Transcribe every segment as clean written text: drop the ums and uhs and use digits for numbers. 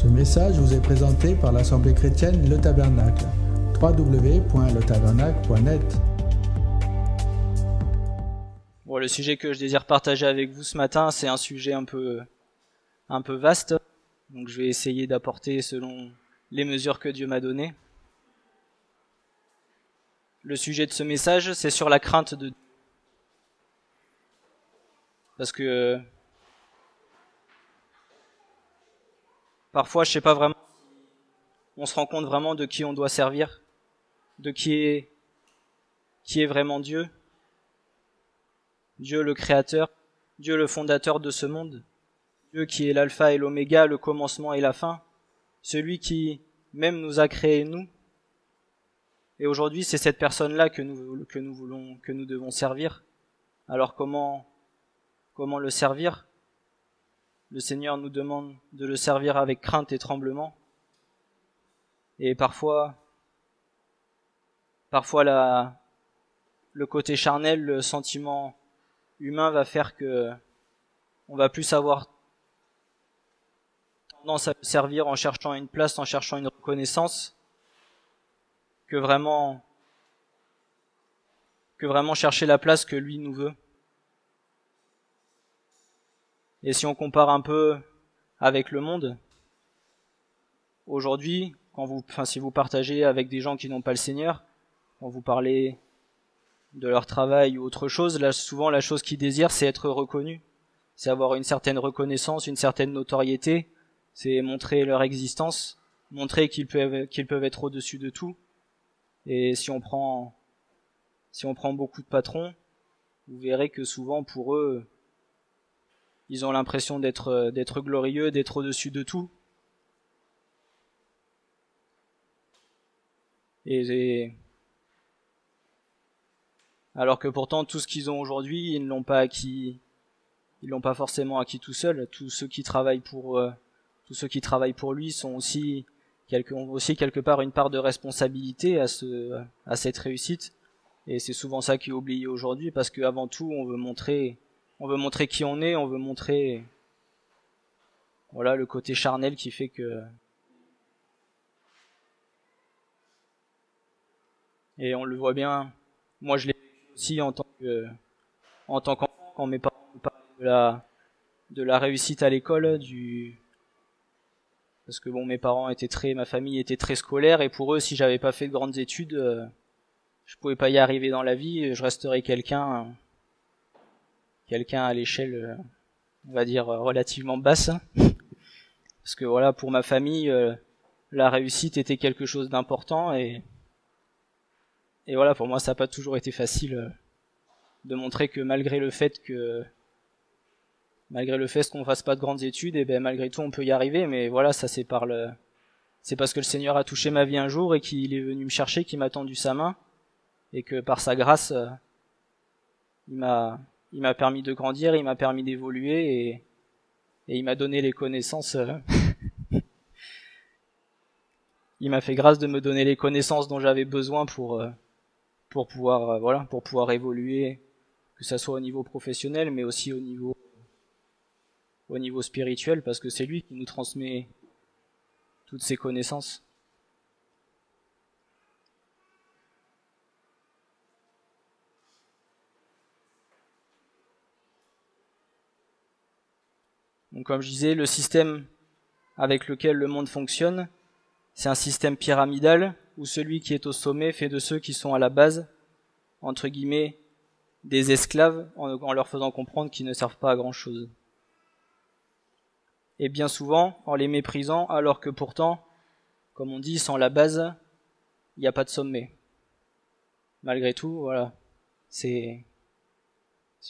Ce message vous est présenté par l'Assemblée chrétienne Le Tabernacle. www.letabernacle.net. Bon, le sujet que je désire partager avec vous ce matin, c'est un sujet un peu vaste. Donc je vais essayer d'apporter selon les mesures que Dieu m'a données. Le sujet de ce message, c'est sur la crainte de Dieu. Parce que parfois, je sais pas vraiment, on se rend compte vraiment de qui on doit servir, de qui est vraiment Dieu. Dieu le Créateur, Dieu le fondateur de ce monde, Dieu qui est l'alpha et l'oméga, le commencement et la fin, celui qui même nous a créés nous. Et aujourd'hui, c'est cette personne-là que nous devons servir. Alors comment le servir? Le Seigneur nous demande de le servir avec crainte et tremblement. Et parfois le côté charnel, le sentiment humain va faire que on va plus avoir tendance à le servir en cherchant une place, en cherchant une reconnaissance, que vraiment chercher la place que lui nous veut. Et si on compare un peu avec le monde, aujourd'hui, si vous partagez avec des gens qui n'ont pas le Seigneur, quand vous parlez de leur travail ou autre chose, là, souvent la chose qu'ils désirent, c'est être reconnu. C'est avoir une certaine reconnaissance, une certaine notoriété, c'est montrer leur existence, montrer qu'ils peuvent être au-dessus de tout. Et si on prend beaucoup de patrons, vous verrez que souvent pour eux, ils ont l'impression d'être glorieux, d'être au-dessus de tout. Et alors que pourtant tout ce qu'ils ont aujourd'hui, ils ne l'ont pas acquis, ils l'ont pas forcément acquis tout seuls. Tous ceux qui travaillent pour lui ont aussi quelque part une part de responsabilité à cette réussite. Et c'est souvent ça qui est oublié aujourd'hui, parce qu'avant tout, on veut montrer qui on est, on veut montrer, voilà, le côté charnel qui fait que, et on le voit bien. Moi, je l'ai vécu aussi en tant qu'enfant, quand mes parents me parlaient de la réussite à l'école, parce que bon, ma famille était très scolaire, et pour eux, si j'avais pas fait de grandes études, je pouvais pas y arriver dans la vie, je resterais quelqu'un à l'échelle, on va dire, relativement basse. Parce que voilà, pour ma famille, la réussite était quelque chose d'important, et voilà, pour moi, ça n'a pas toujours été facile de montrer que malgré le fait qu'on fasse pas de grandes études, et ben malgré tout on peut y arriver. Mais voilà, ça c'est parce que le Seigneur a touché ma vie un jour et qu'il est venu me chercher, qu'il m'a tendu sa main, et que par sa grâce, il m'a permis de grandir, il m'a permis d'évoluer, et il m'a donné les connaissances. Il m'a fait grâce de me donner les connaissances dont j'avais besoin pour pouvoir évoluer, que ça soit au niveau professionnel, mais aussi au niveau spirituel, parce que c'est lui qui nous transmet toutes ces connaissances. Donc comme je disais, le système avec lequel le monde fonctionne, c'est un système pyramidal où celui qui est au sommet fait de ceux qui sont à la base, entre guillemets, des esclaves, en leur faisant comprendre qu'ils ne servent pas à grand chose. Et bien souvent, en les méprisant, alors que pourtant, comme on dit, sans la base, il n'y a pas de sommet. Malgré tout, voilà, si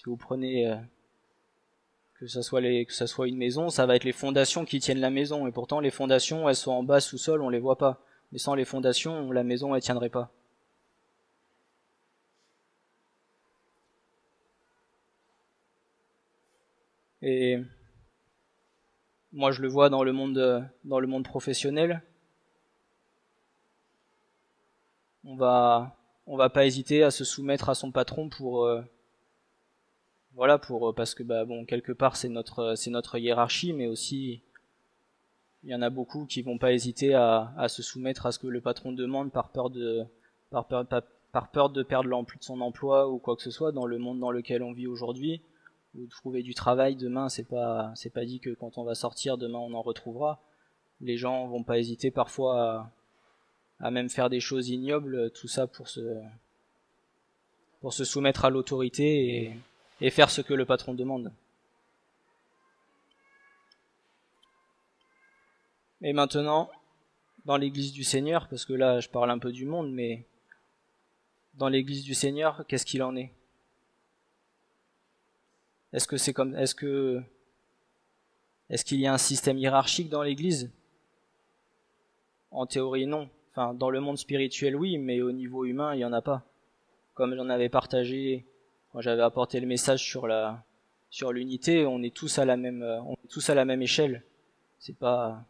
vous prenez que ça soit une maison, ça va être les fondations qui tiennent la maison, et pourtant les fondations, elles sont en bas, sous-sol, on les voit pas. Mais sans les fondations, la maison, elle tiendrait pas. Et moi, je le vois dans le monde professionnel. On va pas hésiter à se soumettre à son patron parce que quelque part c'est notre hiérarchie, mais aussi Il y en a beaucoup qui vont pas hésiter à se soumettre à ce que le patron demande par peur de perdre son emploi ou quoi que ce soit dans le monde dans lequel on vit aujourd'hui, ou de trouver du travail demain. C'est pas dit que quand on va sortir demain on en retrouvera. Les gens vont pas hésiter parfois à même faire des choses ignobles, tout ça pour se soumettre à l'autorité et faire ce que le patron demande. Et maintenant, dans l'église du Seigneur, parce que là je parle un peu du monde, mais dans l'église du Seigneur, qu'est-ce qu'il en est? Est-ce qu'il y a un système hiérarchique dans l'église? En théorie, non. Enfin, dans le monde spirituel, oui, mais au niveau humain, il n'y en a pas. Comme j'en avais partagé quand j'avais apporté le message sur l'unité, on est tous à la même échelle. C'est pas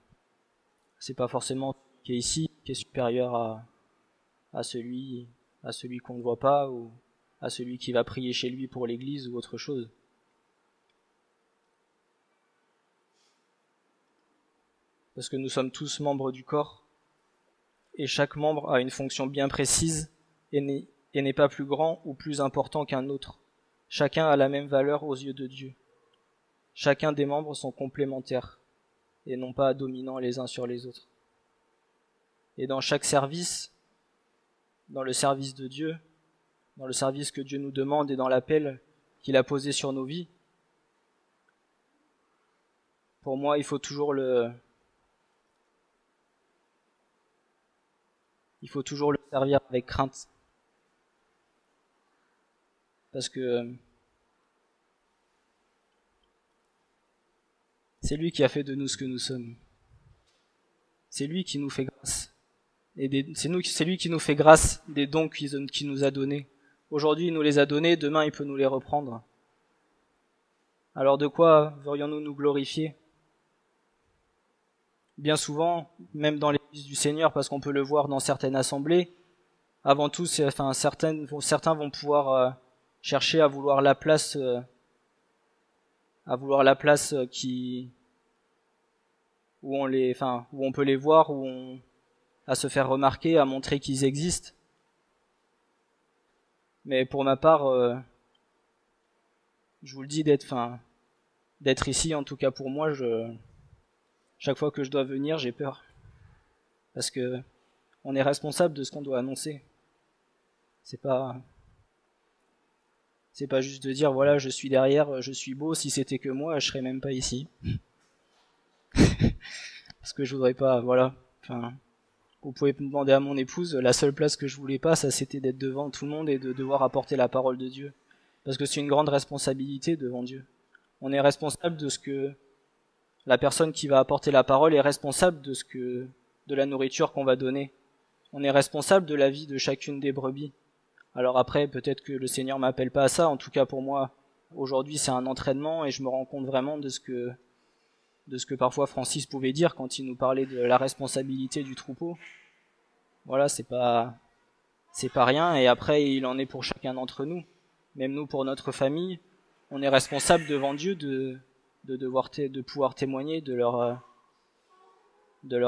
forcément qui est ici, qui est supérieur à celui qu'on ne voit pas, ou à celui qui va prier chez lui pour l'église ou autre chose. Parce que nous sommes tous membres du corps, et chaque membre a une fonction bien précise et n'est pas plus grand ou plus important qu'un autre. Chacun a la même valeur aux yeux de Dieu. Chacun des membres sont complémentaires et non pas dominants les uns sur les autres. Et dans chaque service, dans le service de Dieu, dans le service que Dieu nous demande et dans l'appel qu'il a posé sur nos vies, pour moi, il faut toujours le servir avec crainte. Parce que c'est lui qui a fait de nous ce que nous sommes. C'est lui qui nous fait grâce. C'est lui qui nous fait grâce des dons qu'il nous a donnés. Aujourd'hui, il nous les a donnés, demain, il peut nous les reprendre. Alors de quoi verrions-nous nous glorifier? Bien souvent, même dans l'église du Seigneur, parce qu'on peut le voir dans certaines assemblées, avant tout, certains vont pouvoir chercher à vouloir la place où on peut les voir, à se faire remarquer, à montrer qu'ils existent. Mais pour ma part, je vous le dis, d'être ici, en tout cas pour moi, chaque fois que je dois venir, j'ai peur. Parce que on est responsable de ce qu'on doit annoncer. C'est pas juste de dire, voilà, je suis derrière, je suis beau, si c'était que moi, je serais même pas ici. Parce que je voudrais pas, voilà. Vous pouvez me demander à mon épouse, la seule place que je voulais pas, ça c'était d'être devant tout le monde et de devoir apporter la parole de Dieu. Parce que c'est une grande responsabilité devant Dieu. On est responsable de ce que la personne qui va apporter la parole est responsable de la nourriture qu'on va donner. On est responsable de la vie de chacune des brebis. Alors après, peut-être que le Seigneur m'appelle pas à ça. En tout cas, pour moi, aujourd'hui, c'est un entraînement et je me rends compte vraiment de ce que parfois Francis pouvait dire quand il nous parlait de la responsabilité du troupeau. Voilà, c'est pas rien. Et après, il en est pour chacun d'entre nous. Même nous, pour notre famille, on est responsable devant Dieu de pouvoir témoigner, de leur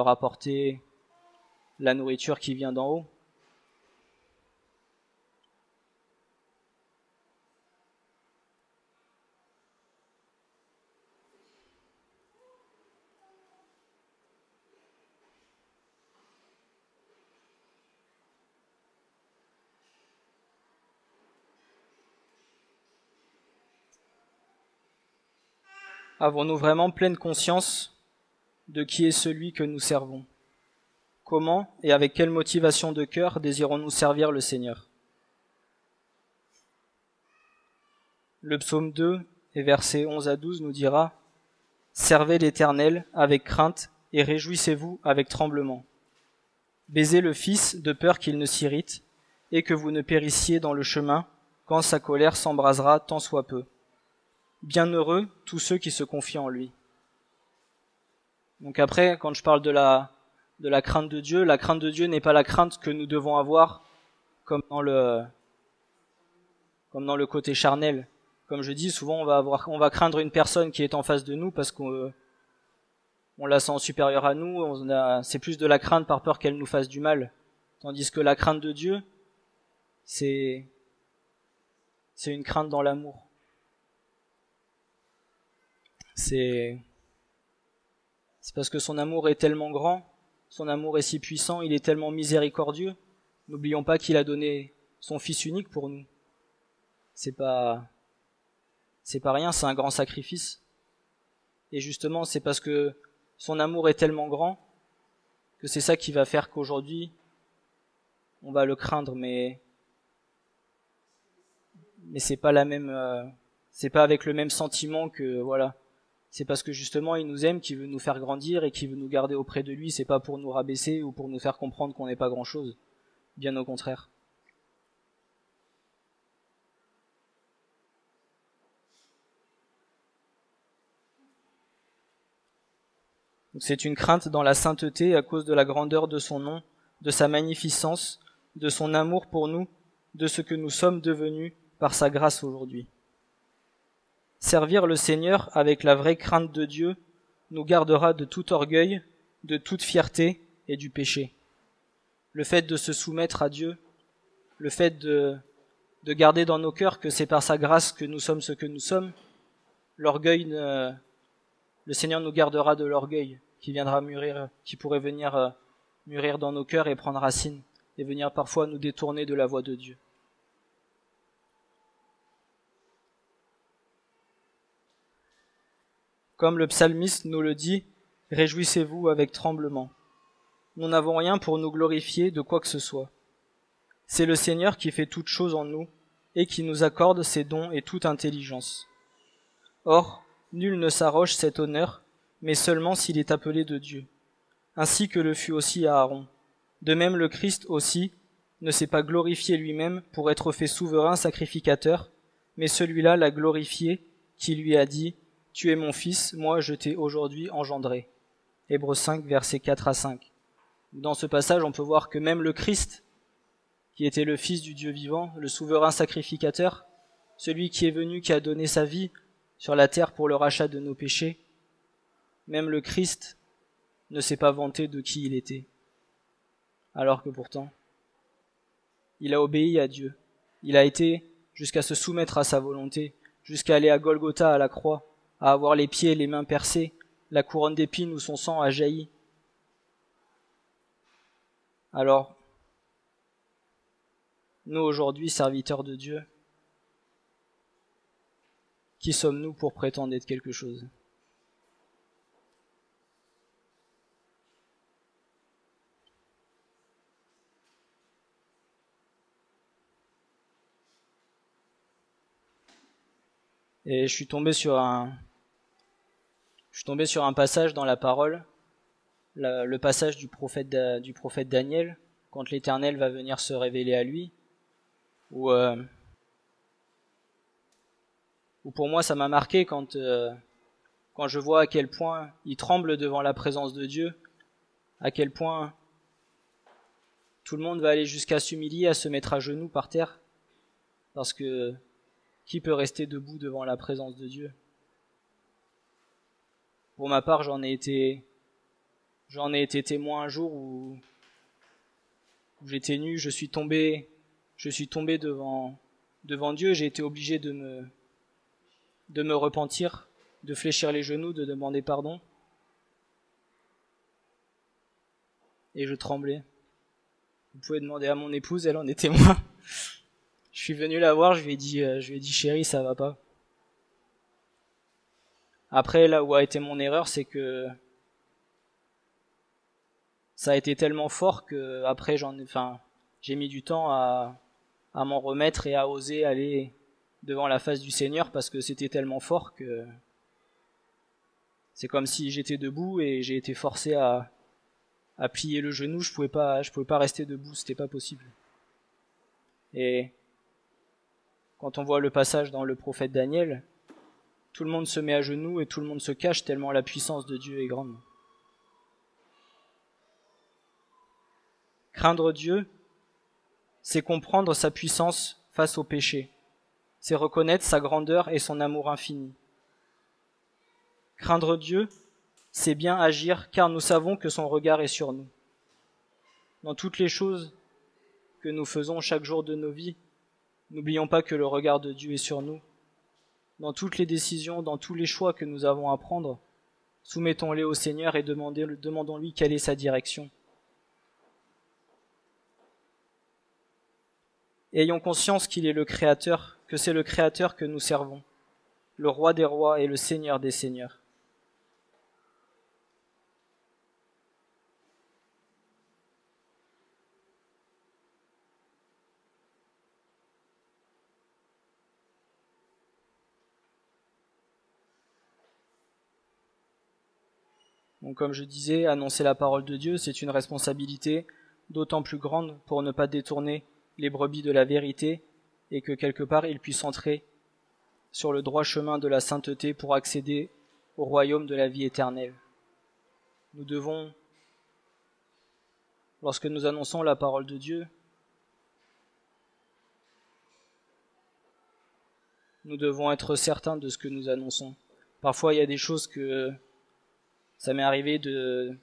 apporter la nourriture qui vient d'en haut. Avons-nous vraiment pleine conscience de qui est celui que nous servons? Comment et avec quelle motivation de cœur désirons-nous servir le Seigneur? Le psaume 2 et versets 11 à 12 nous dira « Servez l'Éternel avec crainte et réjouissez-vous avec tremblement. Baisez le Fils de peur qu'il ne s'irrite et que vous ne périssiez dans le chemin quand sa colère s'embrasera tant soit peu. Bienheureux tous ceux qui se confient en lui. » Donc après, quand je parle de la crainte de Dieu, la crainte de Dieu n'est pas la crainte que nous devons avoir comme dans le côté charnel. Comme je dis, souvent on va craindre une personne qui est en face de nous parce qu'on on la sent supérieure à nous, c'est plus de la crainte par peur qu'elle nous fasse du mal. Tandis que la crainte de Dieu, c'est une crainte dans l'amour. C'est parce que son amour est tellement grand, son amour est si puissant, il est tellement miséricordieux. N'oublions pas qu'il a donné son Fils unique pour nous. C'est pas rien, c'est un grand sacrifice. Et justement, c'est parce que son amour est tellement grand que c'est ça qui va faire qu'aujourd'hui, on va le craindre, mais c'est pas la même, c'est pas avec le même sentiment que, voilà. C'est parce que justement, il nous aime, qu'il veut nous faire grandir et qu'il veut nous garder auprès de lui. C'est pas pour nous rabaisser ou pour nous faire comprendre qu'on n'est pas grand chose. Bien au contraire. C'est une crainte dans la sainteté à cause de la grandeur de son nom, de sa magnificence, de son amour pour nous, de ce que nous sommes devenus par sa grâce aujourd'hui. Servir le Seigneur avec la vraie crainte de Dieu nous gardera de tout orgueil, de toute fierté et du péché. Le fait de se soumettre à Dieu, le fait de garder dans nos cœurs que c'est par sa grâce que nous sommes ce que nous sommes, l'orgueil, le Seigneur nous gardera de l'orgueil qui viendra mûrir, qui pourrait venir mûrir dans nos cœurs et prendre racine et venir parfois nous détourner de la voie de Dieu. Comme le psalmiste nous le dit, réjouissez-vous avec tremblement. Nous n'avons rien pour nous glorifier de quoi que ce soit. C'est le Seigneur qui fait toutes choses en nous et qui nous accorde ses dons et toute intelligence. Or, nul ne s'arroge cet honneur, mais seulement s'il est appelé de Dieu, ainsi que le fut aussi Aaron. De même le Christ aussi ne s'est pas glorifié lui-même pour être fait souverain sacrificateur, mais celui-là l'a glorifié qui lui a dit « Tu es mon fils, moi je t'ai aujourd'hui engendré ». Hébreux 5, versets 4 à 5. Dans ce passage, on peut voir que même le Christ, qui était le Fils du Dieu vivant, le souverain sacrificateur, celui qui est venu, qui a donné sa vie sur la terre pour le rachat de nos péchés, même le Christ ne s'est pas vanté de qui il était. Alors que pourtant, il a obéi à Dieu. Il a été jusqu'à se soumettre à sa volonté, jusqu'à aller à Golgotha à la croix, à avoir les pieds et les mains percés, la couronne d'épines où son sang a jailli. Alors, nous aujourd'hui, serviteurs de Dieu, qui sommes-nous pour prétendre être quelque chose ? Et je suis tombé sur un passage dans la parole, le passage du prophète Daniel, quand l'Éternel va venir se révéler à lui, où pour moi ça m'a marqué quand je vois à quel point il tremble devant la présence de Dieu, à quel point tout le monde va aller jusqu'à s'humilier, à se mettre à genoux par terre, parce que qui peut rester debout devant la présence de Dieu ? Pour ma part, j'en ai été témoin un jour où j'étais nu, je suis tombé devant Dieu, j'ai été obligé de me repentir, de fléchir les genoux, de demander pardon. Et je tremblais. Vous pouvez demander à mon épouse, elle en est témoin. Je suis venu la voir, je lui ai dit chérie, ça va pas. Après, là où a été mon erreur, c'est que ça a été tellement fort que après j'ai mis du temps à m'en remettre et à oser aller devant la face du Seigneur parce que c'était tellement fort que c'est comme si j'étais debout et j'ai été forcé à plier le genou, je pouvais pas rester debout, c'était pas possible. Et quand on voit le passage dans le prophète Daniel, tout le monde se met à genoux et tout le monde se cache tellement la puissance de Dieu est grande. Craindre Dieu, c'est comprendre sa puissance face au péché. C'est reconnaître sa grandeur et son amour infini. Craindre Dieu, c'est bien agir, car nous savons que son regard est sur nous. Dans toutes les choses que nous faisons chaque jour de nos vies, n'oublions pas que le regard de Dieu est sur nous. Dans toutes les décisions, dans tous les choix que nous avons à prendre, soumettons-les au Seigneur et demandons-lui quelle est sa direction. Ayons conscience qu'il est le Créateur, que c'est le Créateur que nous servons, le Roi des rois et le Seigneur des seigneurs. Donc, comme je disais, annoncer la parole de Dieu, c'est une responsabilité d'autant plus grande pour ne pas détourner les brebis de la vérité et que quelque part ils puissent entrer sur le droit chemin de la sainteté pour accéder au royaume de la vie éternelle. Nous devons, lorsque nous annonçons la parole de Dieu, nous devons être certains de ce que nous annonçons. Parfois, il y a des choses que ça m'est arrivé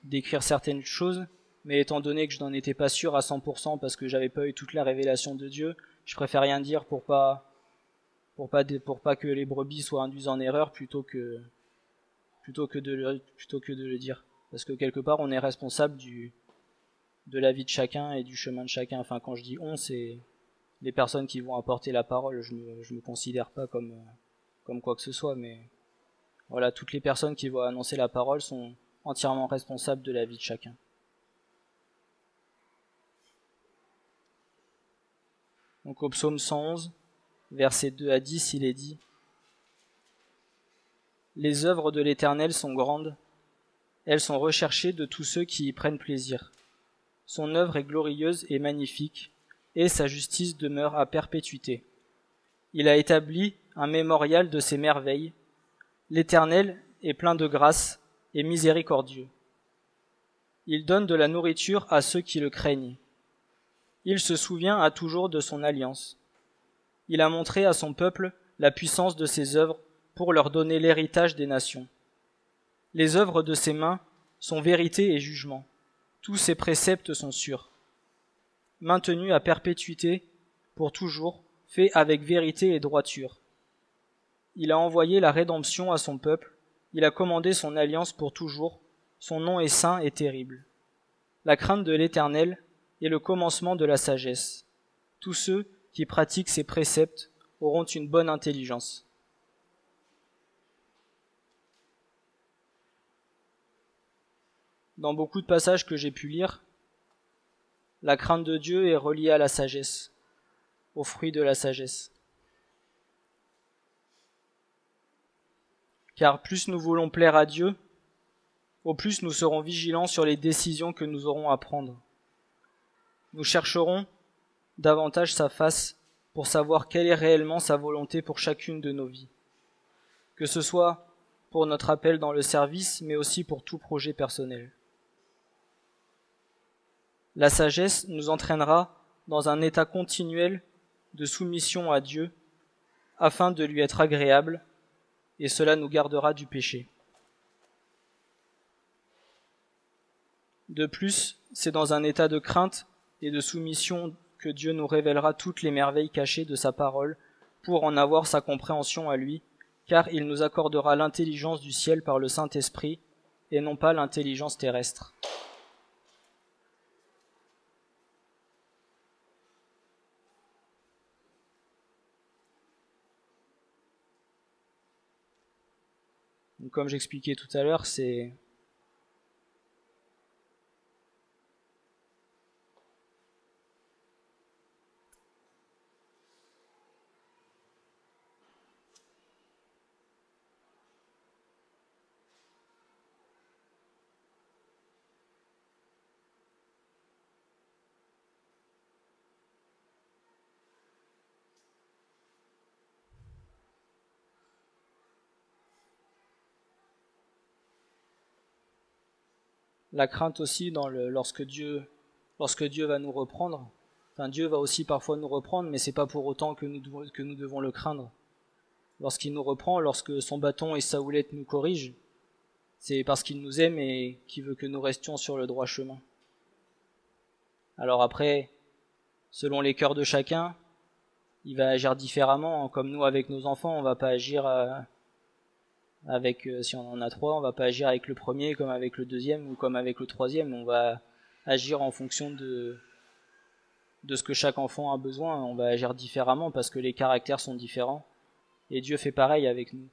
d'écrire certaines choses, mais étant donné que je n'en étais pas sûr à 100% parce que j'avais pas eu toute la révélation de Dieu, je préfère rien dire pour pas que les brebis soient induites en erreur plutôt que de le dire. Parce que quelque part, on est responsable de la vie de chacun et du chemin de chacun. Enfin, quand je dis on, c'est les personnes qui vont apporter la parole. Je me considère pas comme quoi que ce soit, mais voilà, toutes les personnes qui vont annoncer la parole sont entièrement responsables de la vie de chacun. Donc au psaume 111, versets 2 à 10, il est dit : « Les œuvres de l'Éternel sont grandes, elles sont recherchées de tous ceux qui y prennent plaisir. Son œuvre est glorieuse et magnifique, et sa justice demeure à perpétuité. Il a établi un mémorial de ses merveilles. L'Éternel est plein de grâce et miséricordieux. Il donne de la nourriture à ceux qui le craignent. Il se souvient à toujours de son alliance. Il a montré à son peuple la puissance de ses œuvres pour leur donner l'héritage des nations. Les œuvres de ses mains sont vérité et jugement. Tous ses préceptes sont sûrs. Maintenus à perpétuité, pour toujours, faits avec vérité et droiture. Il a envoyé la rédemption à son peuple, il a commandé son alliance pour toujours, son nom est saint et terrible. La crainte de l'Éternel est le commencement de la sagesse. Tous ceux qui pratiquent ses préceptes auront une bonne intelligence. Dans beaucoup de passages que j'ai pu lire, la crainte de Dieu est reliée à la sagesse, au fruit de la sagesse. Car plus nous voulons plaire à Dieu, au plus nous serons vigilants sur les décisions que nous aurons à prendre. Nous chercherons davantage sa face pour savoir quelle est réellement sa volonté pour chacune de nos vies, que ce soit pour notre appel dans le service, mais aussi pour tout projet personnel. La sagesse nous entraînera dans un état continuel de soumission à Dieu afin de lui être agréable, et cela nous gardera du péché. De plus, c'est dans un état de crainte et de soumission que Dieu nous révélera toutes les merveilles cachées de sa parole pour en avoir sa compréhension à lui, car il nous accordera l'intelligence du ciel par le Saint-Esprit et non pas l'intelligence terrestre. Donc, comme j'expliquais tout à l'heure, c'est la crainte aussi lorsque Dieu va nous reprendre. Enfin, Dieu va aussi parfois nous reprendre, mais c'est pas pour autant que nous devons le craindre. Lorsqu'il nous reprend, lorsque son bâton et sa houlette nous corrigent, C'est parce qu'il nous aime et qu'il veut que nous restions sur le droit chemin. Alors après, selon les cœurs de chacun, il va agir différemment. Comme nous, avec nos enfants, on va pas agir si on en a 3, on va pas agir avec le premier comme avec le deuxième ou comme avec le troisième. On va agir en fonction de ce que chaque enfant a besoin. On va agir différemment parce que les caractères sont différents. Et Dieu fait pareil avec nous.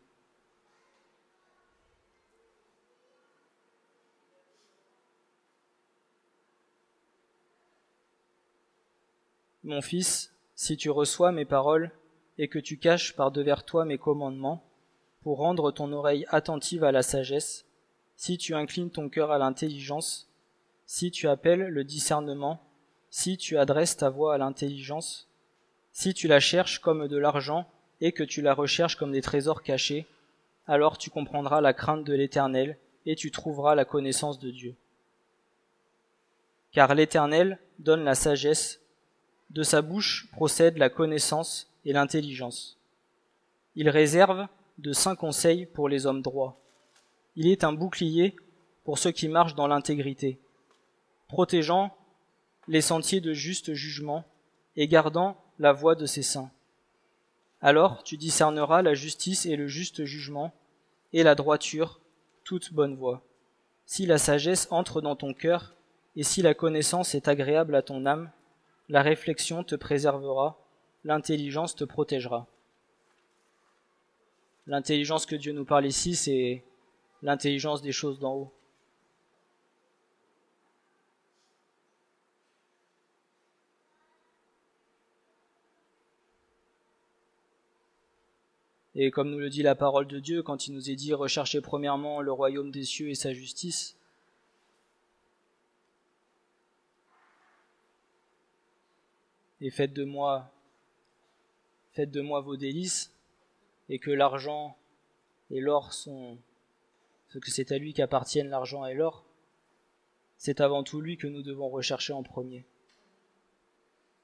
Mon fils, si tu reçois mes paroles et que tu caches par devers toi mes commandements, pour rendre ton oreille attentive à la sagesse, si tu inclines ton cœur à l'intelligence, si tu appelles le discernement, si tu adresses ta voix à l'intelligence, si tu la cherches comme de l'argent et que tu la recherches comme des trésors cachés, alors tu comprendras la crainte de l'Éternel et tu trouveras la connaissance de Dieu. Car l'Éternel donne la sagesse, de sa bouche procède la connaissance et l'intelligence. Il réserve de saints conseils pour les hommes droits. Il est un bouclier pour ceux qui marchent dans l'intégrité, protégeant les sentiers de juste jugement et gardant la voie de ses saints. Alors tu discerneras la justice et le juste jugement, et la droiture, toute bonne voie. Si la sagesse entre dans ton cœur, et si la connaissance est agréable à ton âme, la réflexion te préservera, l'intelligence te protégera. L'intelligence que Dieu nous parle ici, c'est l'intelligence des choses d'en haut. Et comme nous le dit la parole de Dieu, quand il nous est dit « Recherchez premièrement le royaume des cieux et sa justice », et faites de moi vos délices, et que l'argent et l'or sont ce que c'est à lui qu'appartiennent l'argent et l'or, c'est avant tout lui que nous devons rechercher en premier.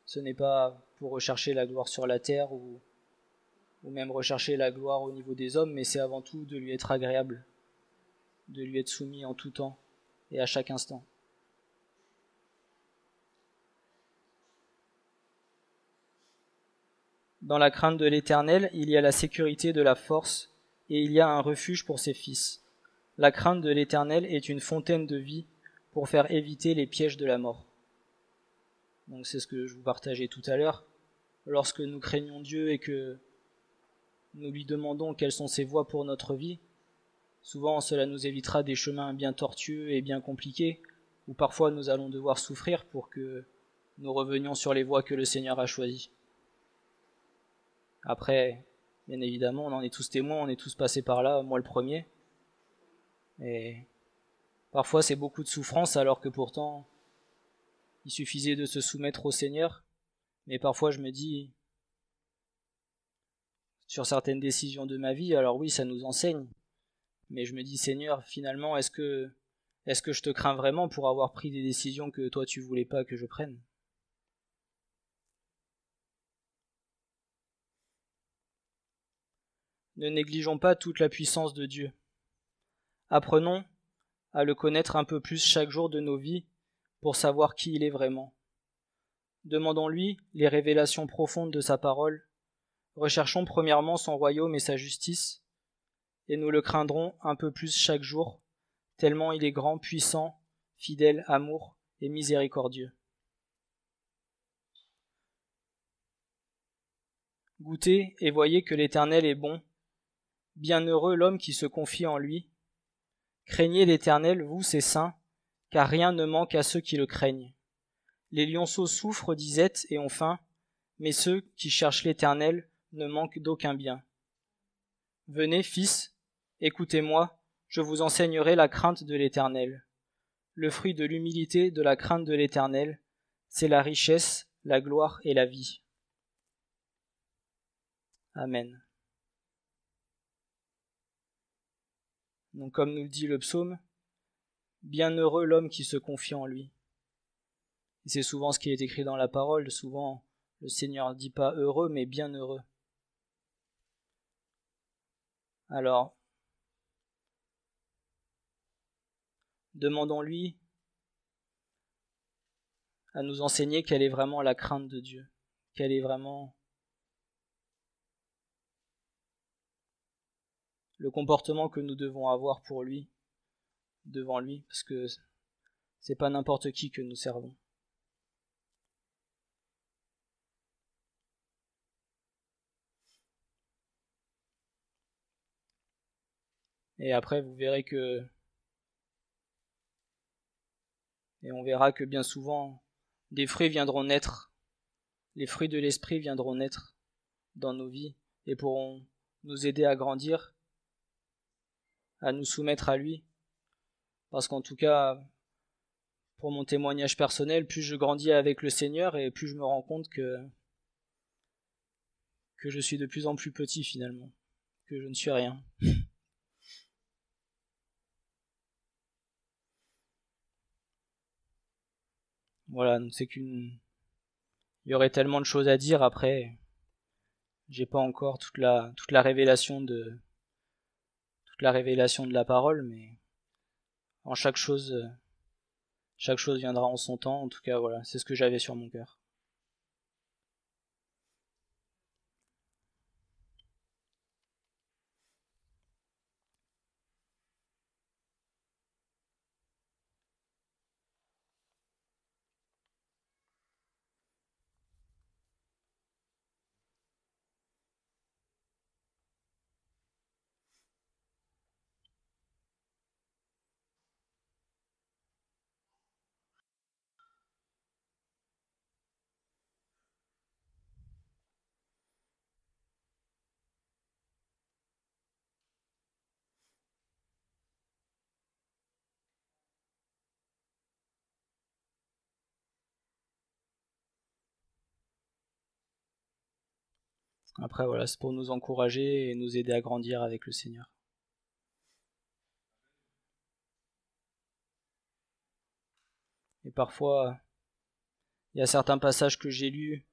Ce n'est pas pour rechercher la gloire sur la terre ou même rechercher la gloire au niveau des hommes, mais c'est avant tout de lui être agréable, de lui être soumis en tout temps et à chaque instant. Dans la crainte de l'Éternel, il y a la sécurité de la force, et il y a un refuge pour ses fils. La crainte de l'Éternel est une fontaine de vie pour faire éviter les pièges de la mort. Donc c'est ce que je vous partageais tout à l'heure. Lorsque nous craignons Dieu et que nous lui demandons quelles sont ses voies pour notre vie, souvent cela nous évitera des chemins bien tortueux et bien compliqués, où parfois nous allons devoir souffrir pour que nous revenions sur les voies que le Seigneur a choisies. Après, bien évidemment, on en est tous témoins, on est tous passés par là, moi le premier. Et parfois c'est beaucoup de souffrance alors que pourtant il suffisait de se soumettre au Seigneur. Mais parfois je me dis, sur certaines décisions de ma vie, alors oui, ça nous enseigne. Mais je me dis, Seigneur, finalement, est-ce que je te crains vraiment pour avoir pris des décisions que toi tu voulais pas que je prenne ? Ne négligeons pas toute la puissance de Dieu. Apprenons à le connaître un peu plus chaque jour de nos vies pour savoir qui il est vraiment. Demandons-lui les révélations profondes de sa parole. Recherchons premièrement son royaume et sa justice, et nous le craindrons un peu plus chaque jour, tellement il est grand, puissant, fidèle, amour et miséricordieux. Goûtez et voyez que l'Éternel est bon. Bienheureux l'homme qui se confie en lui. Craignez l'Éternel, vous ses saints, car rien ne manque à ceux qui le craignent. Les lionceaux souffrent disette et ont faim, mais ceux qui cherchent l'Éternel ne manquent d'aucun bien. Venez, fils, écoutez-moi, je vous enseignerai la crainte de l'Éternel. Le fruit de l'humilité de la crainte de l'Éternel, c'est la richesse, la gloire et la vie. Amen. Donc comme nous le dit le psaume, bienheureux l'homme qui se confie en lui. Et c'est souvent ce qui est écrit dans la parole, souvent le Seigneur ne dit pas heureux mais bienheureux. Alors, demandons-lui à nous enseigner quelle est vraiment la crainte de Dieu, quelle est vraiment le comportement que nous devons avoir pour lui, devant lui, parce que c'est pas n'importe qui que nous servons. Et après, vous verrez que, et on verra que bien souvent, des fruits viendront naître, les fruits de l'esprit viendront naître dans nos vies et pourront nous aider à grandir, à nous soumettre à lui. Parce qu'en tout cas, pour mon témoignage personnel, plus je grandis avec le Seigneur et plus je me rends compte que je suis de plus en plus petit finalement, que je ne suis rien. Voilà, donc c'est il y aurait tellement de choses à dire après. J'ai pas encore toute la révélation de la parole, mais en chaque chose viendra en son temps. En tout cas, voilà, c'est ce que j'avais sur mon cœur. Après, voilà, c'est pour nous encourager et nous aider à grandir avec le Seigneur. Et parfois, il y a certains passages que j'ai lus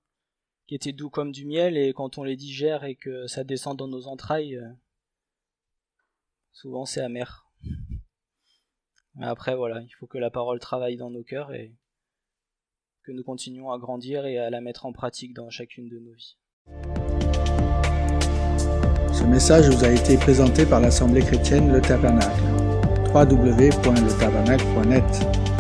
qui étaient doux comme du miel, et quand on les digère et que ça descend dans nos entrailles, souvent c'est amer. Mais après, voilà, il faut que la parole travaille dans nos cœurs et que nous continuions à grandir et à la mettre en pratique dans chacune de nos vies. Ce message vous a été présenté par l'Assemblée chrétienne Le Tabernacle. www.letabernacle.net